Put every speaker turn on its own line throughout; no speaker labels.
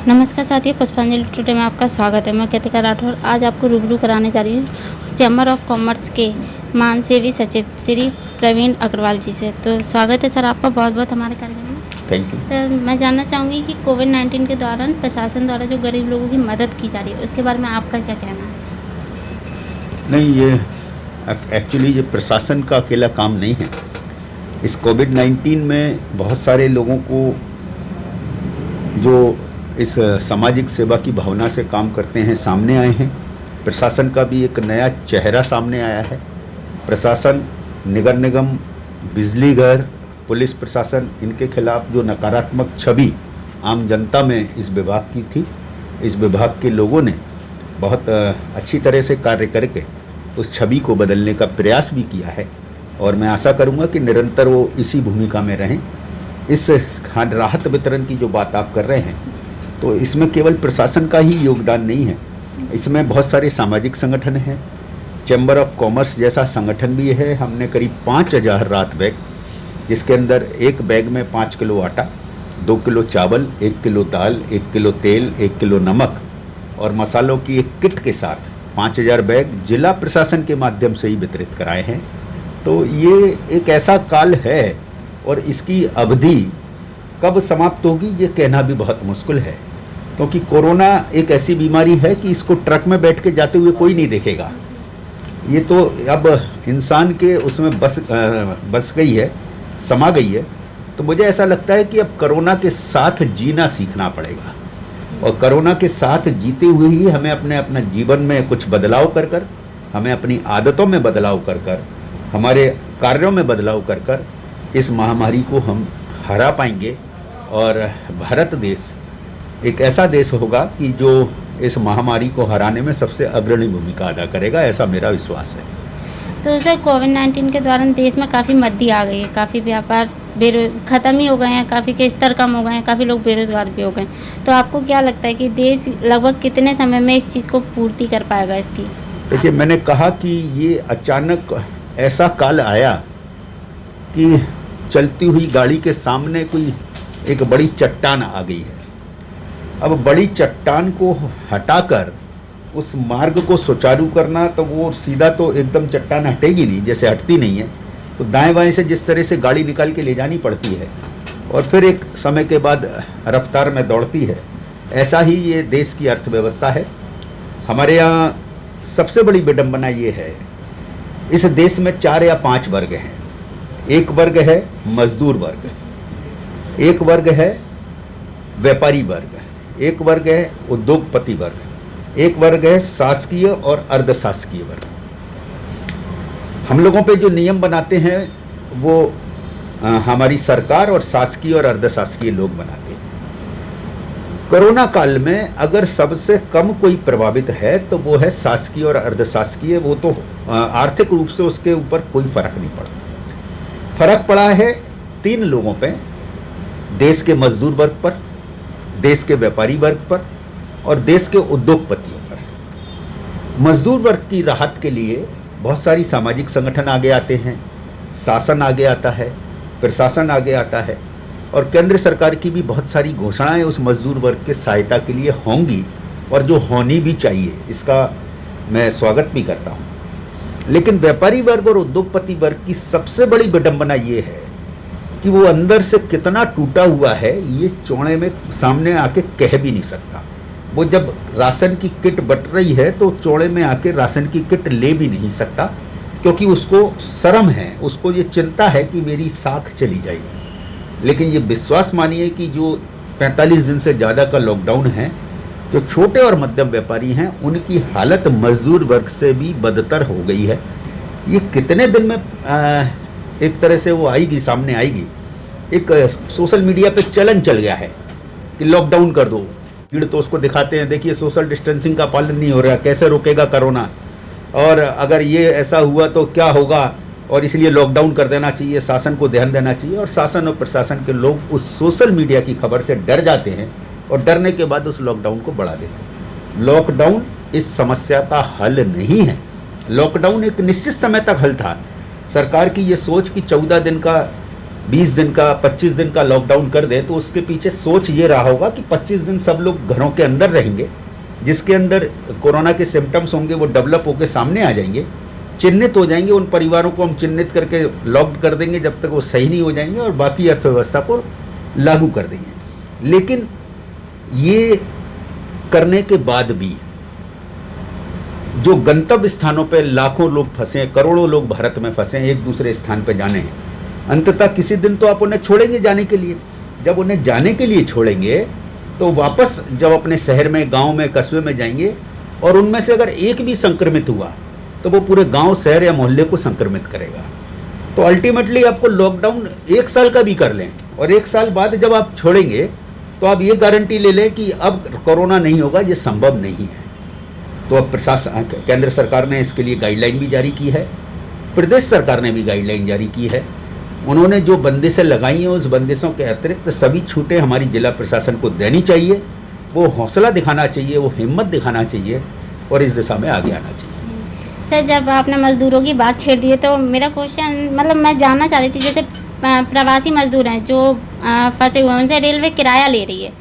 नमस्कार साथियों, पुष्पांजलि टुडे में आपका स्वागत है। मैं कृतिका राठौर आज आपको रूबरू कराने जा रही हूँ चैम्बर ऑफ कॉमर्स के महासेवी सचिव श्री प्रवीण अग्रवाल जी से। तो स्वागत है सर आपका बहुत बहुत हमारे कार्यक्रम में।
थैंक यू
सर, मैं जानना चाहूँगी कि कोविड-19 के दौरान प्रशासन द्वारा जो गरीब लोगों की मदद की जा रही है उसके बारे में आपका क्या कहना है?
नहीं, ये एक्चुअली ये प्रशासन का अकेला काम नहीं है। इस कोविड-19 में बहुत सारे लोगों को जो इस सामाजिक सेवा की भावना से काम करते हैं सामने आए हैं। प्रशासन का भी एक नया चेहरा सामने आया है। प्रशासन, नगर निगम, बिजली घर, पुलिस प्रशासन, इनके खिलाफ जो नकारात्मक छवि आम जनता में इस विभाग की थी, इस विभाग के लोगों ने बहुत अच्छी तरह से कार्य करके उस छवि को बदलने का प्रयास भी किया है और मैं आशा करूंगा कि निरंतर वो इसी भूमिका में रहें। इस राहत वितरण की जो बात आप कर रहे हैं, तो इसमें केवल प्रशासन का ही योगदान नहीं है, इसमें बहुत सारे सामाजिक संगठन हैं। चैम्बर ऑफ कॉमर्स जैसा संगठन भी है। हमने करीब 5000 रात बैग, जिसके अंदर एक बैग में 5 किलो आटा, 2 किलो चावल, 1 किलो दाल, 1 किलो तेल, 1 किलो नमक और मसालों की एक किट के साथ 5000 बैग जिला प्रशासन के माध्यम से ही वितरित कराए हैं। तो ये एक ऐसा काल है और इसकी अवधि कब समाप्त होगी ये कहना भी बहुत मुश्किल है, क्योंकि कोरोना एक ऐसी बीमारी है कि इसको ट्रक में बैठ के जाते हुए कोई नहीं देखेगा। ये तो अब इंसान के उसमें बस गई है, समा गई है। तो मुझे ऐसा लगता है कि अब कोरोना के साथ जीना सीखना पड़ेगा और कोरोना के साथ जीते हुए ही हमें अपना जीवन में कुछ बदलाव कर हमें अपनी आदतों में बदलाव कर हमारे कार्यों में बदलाव कर इस महामारी को हम हरा पाएंगे और भारत देश एक ऐसा देश होगा कि जो इस महामारी को हराने में सबसे अग्रणी भूमिका अदा करेगा, ऐसा मेरा विश्वास है।
तो सर, कोविड-19 के दौरान देश में काफ़ी मंदी आ गई है, काफ़ी व्यापार ख़त्म ही हो गए हैं, काफ़ी के स्तर कम हो गए हैं, काफ़ी लोग बेरोजगार भी हो गए। तो आपको क्या लगता है कि देश लगभग कितने समय में इस चीज़ को पूर्ति कर पाएगा इसकी?
देखिए, मैंने कहा कि ये अचानक ऐसा काल आया कि चलती हुई गाड़ी के सामने कोई एक बड़ी चट्टान आ गई है। अब बड़ी चट्टान को हटाकर उस मार्ग को सुचारू करना, तो वो सीधा तो एकदम चट्टान हटेगी नहीं, जैसे हटती नहीं है, तो दाएं बाएं से जिस तरह से गाड़ी निकाल के ले जानी पड़ती है और फिर एक समय के बाद रफ्तार में दौड़ती है, ऐसा ही ये देश की अर्थव्यवस्था है। हमारे यहाँ सबसे बड़ी विडंबना ये है, इस देश में 4 या 5 वर्ग हैं। एक वर्ग है मजदूर वर्ग, एक वर्ग है व्यापारी वर्ग, एक वर्ग है उद्योगपति वर्ग, एक वर्ग है शासकीय और अर्धशासकीय वर्ग। हम लोगों पे जो नियम बनाते हैं वो हमारी सरकार और शासकीय और अर्धशासकीय लोग बनाते हैं। कोरोना काल में अगर सबसे कम कोई प्रभावित है तो वो है शासकीय और अर्धशासकीय। वो तो आर्थिक रूप से उसके ऊपर कोई फर्क नहीं पड़ा। फर्क पड़ा है 3 लोगों पे, देश के मजदूर वर्ग पर, देश के व्यापारी वर्ग पर और देश के उद्योगपतियों पर। मजदूर वर्ग की राहत के लिए बहुत सारी सामाजिक संगठन आगे आते हैं, शासन आगे आता है, प्रशासन आगे आता है और केंद्र सरकार की भी बहुत सारी घोषणाएं उस मजदूर वर्ग के सहायता के लिए होंगी और जो होनी भी चाहिए, इसका मैं स्वागत भी करता हूँ। लेकिन व्यापारी वर्ग और उद्योगपति वर्ग की सबसे बड़ी विडंबना ये है कि वो अंदर से कितना टूटा हुआ है ये चौड़े में सामने आके कह भी नहीं सकता। वो जब राशन की किट बट रही है तो चौड़े में आके राशन की किट ले भी नहीं सकता, क्योंकि उसको शर्म है, उसको ये चिंता है कि मेरी साख चली जाएगी। लेकिन ये विश्वास मानिए कि जो 45 दिन से ज़्यादा का लॉकडाउन है, जो छोटे और मध्यम व्यापारी हैं उनकी हालत मजदूर वर्ग से भी बदतर हो गई है। ये कितने दिन में एक तरह से वो आएगी, सामने आएगी। एक सोशल मीडिया पे चलन चल गया है कि लॉकडाउन कर दो, भीड़ तो उसको दिखाते हैं, देखिए सोशल डिस्टेंसिंग का पालन नहीं हो रहा, कैसे रोकेगा कोरोना, और अगर ये ऐसा हुआ तो क्या होगा, और इसलिए लॉकडाउन कर देना चाहिए, शासन को ध्यान देना चाहिए। और शासन और प्रशासन के लोग उस सोशल मीडिया की खबर से डर जाते हैं और डरने के बाद उस लॉकडाउन को बढ़ा देते हैं। लॉकडाउन इस समस्या का हल नहीं है। लॉकडाउन एक निश्चित समय तक हल था। सरकार की ये सोच कि 14 दिन का 20 दिन का 25 दिन का लॉकडाउन कर दे, तो उसके पीछे सोच ये रहा होगा कि 25 दिन सब लोग घरों के अंदर रहेंगे, जिसके अंदर कोरोना के सिम्टम्स होंगे वो डेवलप होकर सामने आ जाएंगे, चिन्हित हो जाएंगे। उन परिवारों को हम चिन्हित करके लॉक कर देंगे जब तक वो सही नहीं हो जाएंगे, और बाकी अर्थव्यवस्था को लागू कर देंगे। लेकिन ये करने के बाद भी जो गंतव्य स्थानों पे लाखों लोग फंसे, करोड़ों लोग भारत में फंसे, एक दूसरे स्थान पे जाने हैं, अंततः किसी दिन तो आप उन्हें छोड़ेंगे जाने के लिए। जब उन्हें जाने के लिए छोड़ेंगे तो वापस जब अपने शहर में, गांव में, कस्बे में जाएंगे, और उनमें से अगर एक भी संक्रमित हुआ तो वो पूरे गांव, शहर या मोहल्ले को संक्रमित करेगा। तो अल्टीमेटली आपको लॉकडाउन 1 साल का भी कर लें, और 1 साल बाद जब आप छोड़ेंगे तो आप ये गारंटी ले लें कि अब कोरोना नहीं होगा, ये संभव नहीं है। तो अब प्रशासन, केंद्र सरकार ने इसके लिए गाइडलाइन भी जारी की है, प्रदेश सरकार ने भी गाइडलाइन जारी की है। उन्होंने जो बंदिशें लगाई हैं, उस बंदिशों के अतिरिक्त सभी छूटें हमारी जिला प्रशासन को देनी चाहिए। वो हौसला दिखाना चाहिए, वो हिम्मत दिखाना चाहिए, और इस दिशा में आगे आना चाहिए।
सर, जब आपने मजदूरों की बात छेड़ दी है तो मेरा क्वेश्चन, मतलब मैं जानना चाह रही थी, जैसे प्रवासी मजदूर हैं जो फंसे हुए हैं, उनसे रेलवे किराया ले रही है,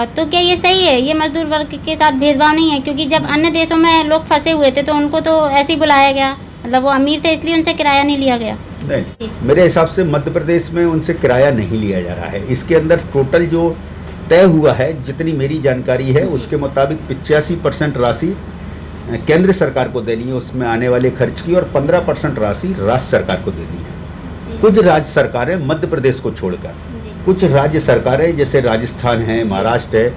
तो क्या ये सही है? ये मजदूर वर्ग के साथ भेदभाव नहीं है? क्योंकि जब अन्य देशों में लोग फंसे हुए थे तो उनको तो ऐसे ही बुलाया गया, मतलब वो अमीर थे इसलिए उनसे किराया नहीं लिया गया।
नहीं, मेरे हिसाब से मध्य प्रदेश में उनसे किराया नहीं लिया जा रहा है। इसके अंदर टोटल जो तय हुआ है, जितनी मेरी जानकारी है उसके मुताबिक 85% राशि केंद्र सरकार को देनी है उसमें आने वाले खर्च की, और 15% राशि राज्य सरकार को देनी है। कुछ राज्य सरकारें, मध्य प्रदेश को छोड़कर कुछ राज्य सरकारें जैसे राजस्थान है, महाराष्ट्र है,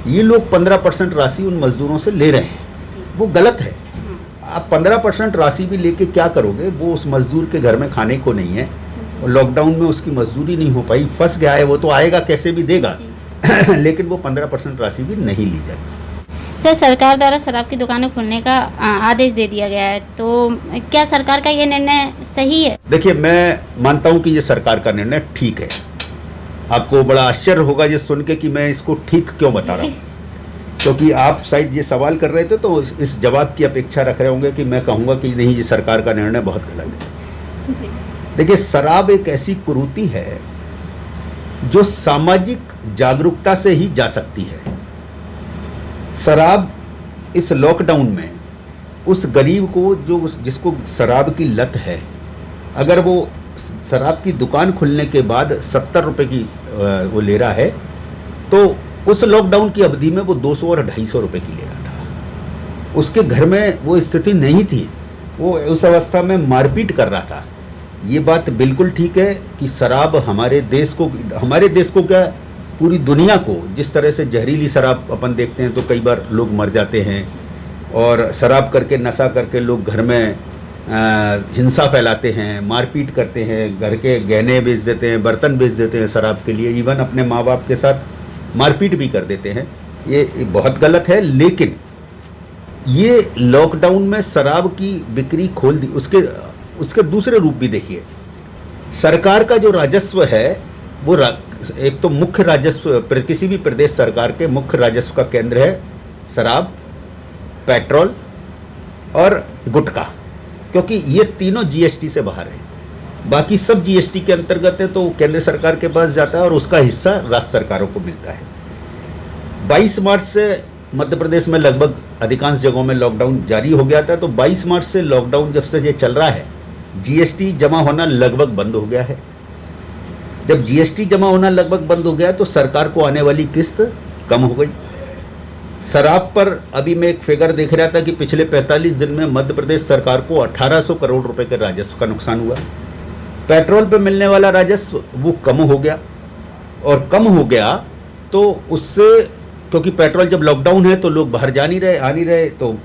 ये लोग 15% राशि उन मजदूरों से ले रहे हैं। वो गलत है। आप 15% राशि भी लेके क्या करोगे? वो उस मजदूर के घर में खाने को नहीं है, और लॉकडाउन में उसकी मजदूरी नहीं हो पाई, फंस गया है, वो तो आएगा कैसे भी देगा लेकिन वो 15% राशि भी नहीं ली जाती।
सर, सरकार द्वारा शराब की दुकानें खोलने का आदेश दे दिया गया है, तो क्या सरकार का ये निर्णय सही है?
देखिए, मैं मानता हूँ कि ये सरकार का निर्णय ठीक है। आपको बड़ा आश्चर्य होगा ये सुन के कि मैं इसको ठीक क्यों बता रहा हूँ, क्योंकि आप शायद ये सवाल कर रहे थे तो इस जवाब की अपेक्षा रख रहे होंगे कि मैं कहूँगा कि नहीं, ये सरकार का निर्णय बहुत गलत है। देखिए, शराब एक ऐसी कुरीति है जो सामाजिक जागरूकता से ही जा सकती है। शराब इस लॉकडाउन में उस गरीब को जिसको शराब की लत है, अगर वो शराब की दुकान खुलने के बाद 70 रुपये की वो ले रहा है, तो उस लॉकडाउन की अवधि में वो 200 और 250 रुपये की ले रहा था। उसके घर में वो स्थिति नहीं थी, वो उस अवस्था में मारपीट कर रहा था। ये बात बिल्कुल ठीक है कि शराब हमारे देश को क्या, पूरी दुनिया को, जिस तरह से जहरीली शराब अपन देखते हैं तो कई बार लोग मर जाते हैं, और शराब करके, नशा करके लोग घर में हिंसा फैलाते हैं, मारपीट करते हैं, घर के गहने बेच देते हैं, बर्तन बेच देते हैं शराब के लिए, इवन अपने माँ बाप के साथ मारपीट भी कर देते हैं। ये बहुत गलत है। लेकिन ये लॉकडाउन में शराब की बिक्री खोल दी, उसके दूसरे रूप भी देखिए। सरकार का जो राजस्व है वो एक तो मुख्य राजस्व, किसी भी प्रदेश सरकार के मुख्य राजस्व का केंद्र है शराब, पेट्रोल और गुटखा, क्योंकि ये तीनों जीएसटी से बाहर है। बाकी सब जीएसटी के अंतर्गत है, तो केंद्र सरकार के पास जाता है और उसका हिस्सा राज्य सरकारों को मिलता है। 22 मार्च से मध्य प्रदेश में लगभग अधिकांश जगहों में लॉकडाउन जारी हो गया था, तो 22 मार्च से लॉकडाउन जब से ये चल रहा है, जीएसटी जमा होना लगभग बंद हो गया है। जब जीएसटी जमा होना लगभग बंद हो गया तो सरकार को आने वाली किस्त कम हो गई। शराब पर अभी मैं एक फिगर देख रहा था कि पिछले 45 दिन में मध्य प्रदेश सरकार को 1800 करोड़ रुपए के राजस्व का नुकसान हुआ। पेट्रोल पर मिलने वाला राजस्व वो कम हो गया, और कम हो गया तो उससे, क्योंकि पेट्रोल जब लॉकडाउन है तो लोग बाहर जा नहीं रहे, आ नहीं रहे, तो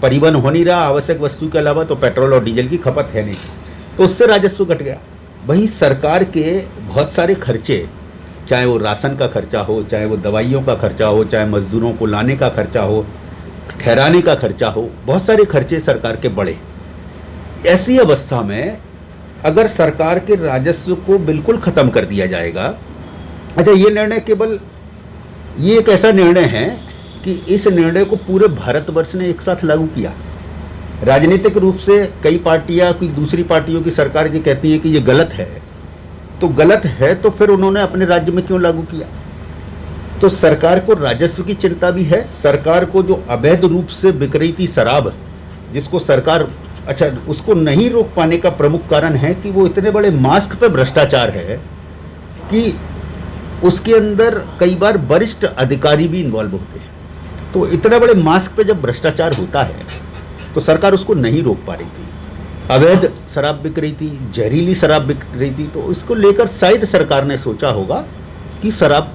परिवहन हो नहीं रहा आवश्यक वस्तु के अलावा, तो पेट्रोल और डीजल की खपत है नहीं, तो उससे राजस्व घट गया। वहीं सरकार के बहुत सारे खर्चे, चाहे वो राशन का खर्चा हो, चाहे वो दवाइयों का खर्चा हो, चाहे मजदूरों को लाने का खर्चा हो, ठहराने का खर्चा हो, बहुत सारे खर्चे सरकार के बढ़े। ऐसी अवस्था में अगर सरकार के राजस्व को बिल्कुल ख़त्म कर दिया जाएगा, अच्छा, ये निर्णय केवल, ये एक ऐसा निर्णय है कि इस निर्णय को पूरे भारतवर्ष ने एक साथ लागू किया। राजनीतिक रूप से कई पार्टियां, कोई दूसरी पार्टियों की सरकार ये कहती है कि ये गलत है, तो गलत है, तो फिर उन्होंने अपने राज्य में क्यों लागू किया? तो सरकार को राजस्व की चिंता भी है। सरकार को जो अवैध रूप से बिक रही थी शराब, जिसको सरकार उसको नहीं रोक पाने का प्रमुख कारण है कि वो इतने बड़े मास्क पे भ्रष्टाचार है कि उसके अंदर कई बार वरिष्ठ अधिकारी भी इन्वॉल्व होते हैं। तो इतने बड़े मास्क पे जब भ्रष्टाचार होता है तो सरकार उसको नहीं रोक पा रही थी। अवैध शराब बिक रही थी, जहरीली शराब बिक रही थी, तो इसको लेकर शायद सरकार ने सोचा होगा कि शराब,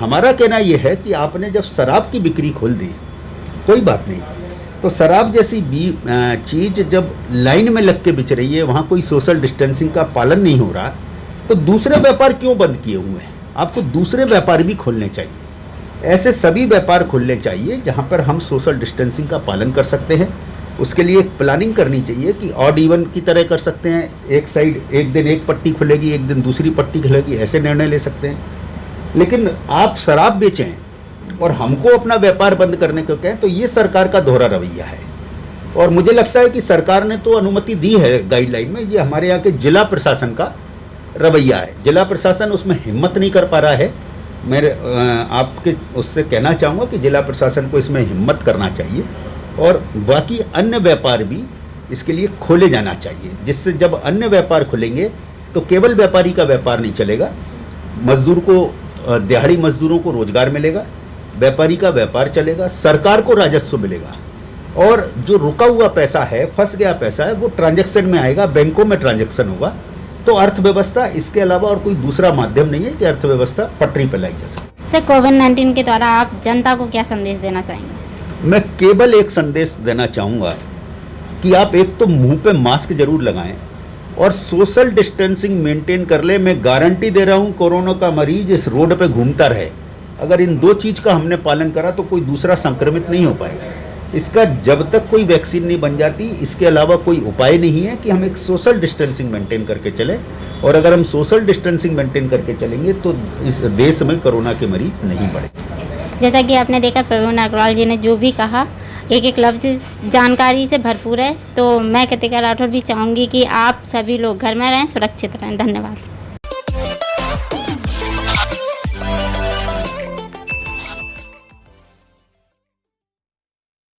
हमारा कहना यह है कि आपने जब शराब की बिक्री खोल दी, कोई बात नहीं, तो शराब जैसी चीज़ जब लाइन में लग के बिच रही है, वहाँ कोई सोशल डिस्टेंसिंग का पालन नहीं हो रहा, तो दूसरे व्यापार क्यों बंद किए हुए हैं? आपको दूसरे व्यापार भी खोलने चाहिए। ऐसे सभी व्यापार खोलने चाहिए जहाँ पर हम सोशल डिस्टेंसिंग का पालन कर सकते हैं। उसके लिए एक प्लानिंग करनी चाहिए कि ऑड इवन की तरह कर सकते हैं। एक साइड एक दिन एक पट्टी खुलेगी, एक दिन दूसरी पट्टी खुलेगी, ऐसे निर्णय ले सकते हैं। लेकिन आप शराब बेचें और हमको अपना व्यापार बंद करने को कहें, तो ये सरकार का दोहरा रवैया है। और मुझे लगता है कि सरकार ने तो अनुमति दी है गाइडलाइन में, ये हमारे यहाँ के जिला प्रशासन का रवैया है। जिला प्रशासन उसमें हिम्मत नहीं कर पा रहा है। मेरे आपके उससे कहना चाहूँगा कि जिला प्रशासन को इसमें हिम्मत करना चाहिए और बाकी अन्य व्यापार भी इसके लिए खोले जाना चाहिए, जिससे जब अन्य व्यापार खुलेंगे तो केवल व्यापारी का व्यापार नहीं चलेगा, मजदूर को, दिहाड़ी मजदूरों को रोजगार मिलेगा, व्यापारी का व्यापार चलेगा, सरकार को राजस्व मिलेगा और जो रुका हुआ पैसा है, फंस गया पैसा है, वो ट्रांजैक्शन में आएगा, बैंकों में ट्रांजैक्शन होगा। तो अर्थव्यवस्था, इसके अलावा और कोई दूसरा माध्यम नहीं है कि अर्थव्यवस्था पटरी पर लाई जा सके।
सर, कोविड-19 के द्वारा आप जनता को क्या संदेश देना चाहेंगे?
मैं केवल एक संदेश देना चाहूँगा कि आप एक तो मुंह पे मास्क जरूर लगाएं और सोशल डिस्टेंसिंग मेंटेन कर ले। मैं गारंटी दे रहा हूँ, कोरोना का मरीज इस रोड पे घूमता रहे, अगर इन दो चीज़ का हमने पालन करा तो कोई दूसरा संक्रमित नहीं हो पाएगा। इसका जब तक कोई वैक्सीन नहीं बन जाती, इसके अलावा कोई उपाय नहीं है कि हम एक सोशल डिस्टेंसिंग मेंटेन करके चलें। और अगर हम सोशल डिस्टेंसिंग मेंटेन करके चलेंगे तो इस देश में कोरोना के मरीज नहीं बढ़ेंगे।
जैसा कि आपने देखा, प्रवीण अग्रवाल जी ने जो भी कहा, एक एक लफ्ज़ जानकारी से भरपूर है। तो मैं कृतिका राठौर भी चाहूँगी कि आप सभी लोग घर में रहें, सुरक्षित रहें। धन्यवाद।